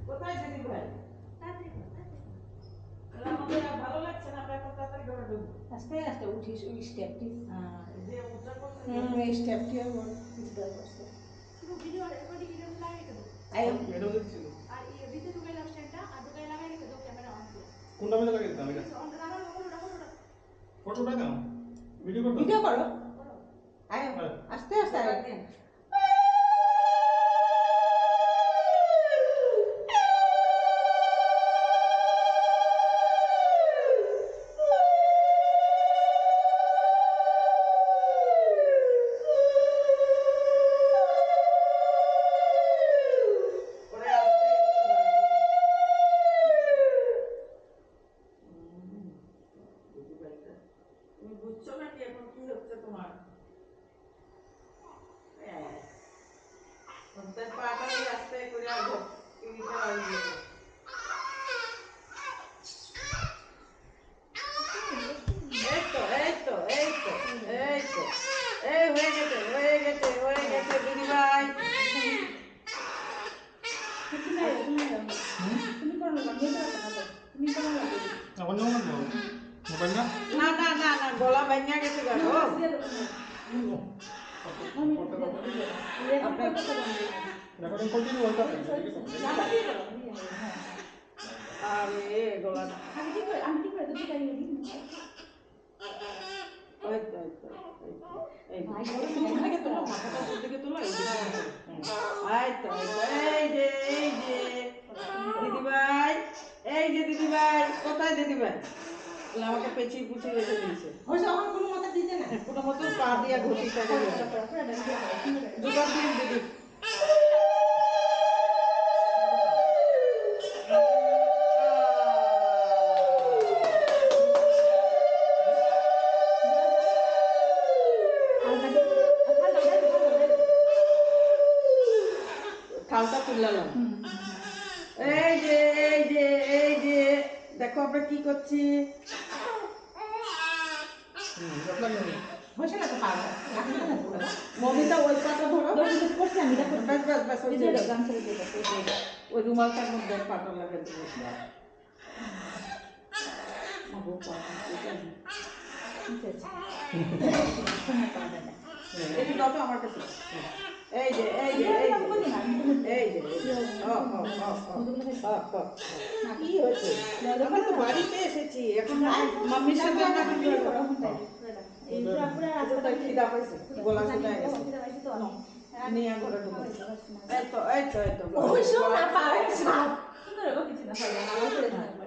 কোথায় দিদি ভাই? আমাদের আর ভালো লাগছে না, আমরা এখন তাড়াতাড়ি ঘরে ঢুকবো। আস্তে আস্তে উঠিস ওই স্টেপটি। যে উঠা করছে এই স্টেপটি আমার চিন্তা করছে। শুধু ভিডিও রেকর্ডিং ভিডিও লাগাই রেখে দাও। আয়ো ভিডিও দেখছিল আর এই ভিডিও ঢুকাই লাভ স্ট্যান্ডটা আর ঢুকাই লাগাই রেখে দাও ক্যামেরা অন করে। কোনটা মধ্যে লাগাই দিতাম এটা অন লাগাও ফটোটা ফটোটা কেন ভিডিও করতে ভিডিও করো। করো। আয়ো হ্যাঁ। আস্তে আস্তে আয়ো। ওরে আসতে দিদি ভাইটা তুমি বুঝছো নাকি এখন কি হচ্ছে তোমার? তার পাটা আস্তে করে আসবো টিভিটা লাগিয়ে দেবো। এই তো এই তো এই তো এই তো এই হয়ে গেছে হয়ে গেছে হয়ে গেছে দিদি ভাই। তুমি না তুমি করো না মেয়ে করো না তুমি করো না। আমার নাম না মোবাইল না না না না না গলা ভাঙা গেছে গো। রেকর্ডিং কন্টিনিউ করতে হবে আরে গলা আমি কি করে দুটো গাড়ি দিই। ওই তো ওই তো এই তুমি দিকে তোলো মাথাটা দিকে তোলো এই তো এই যে দিদি ভাই এই যে দিদি ভাই কোথায় দিদি ভাই? বলে আমাকে পেঁচিয়ে পুচিয়ে রেখে দিয়েছে। হইছে আমার কোনো মাথা দিতে না। কোনো মতো পা দিয়া ঘটিটা দুবার দিন দিদি। খালটা তুললাম। এই যে এই যে এই যে দেখো আমরা কি করছি। হইছে না তো পারো। রাখি না পুরো। মমিতা ওই পাটা ধরো। দড়ি করছি আমি দেখো। ব্যাস ব্যাস ব্যাস ওই যে যে গান ছেড়ে দিয়ে দাও। ওই রুমালটার মধ্যে পাটা লাগিয়ে দেবো। মাগো পাটা ঠিক আছে। একটু দাও তো আমার কাছে। এই যে এই যে এই যে এই যে কি হয়েছে? আমরা তো বাড়িতে এসেছি এখন মাম্মির সাথে আমরা ভিডিও করো। এই পুরো পুরো আজকে খিদা পাইছে গলা শুকায় গেছে নিয়ে ঘরে ঢুকো। এই তো এই তো এই তো ওই শো না পারে না। কি করে কিছু না পারে না আমার করে থাকবে।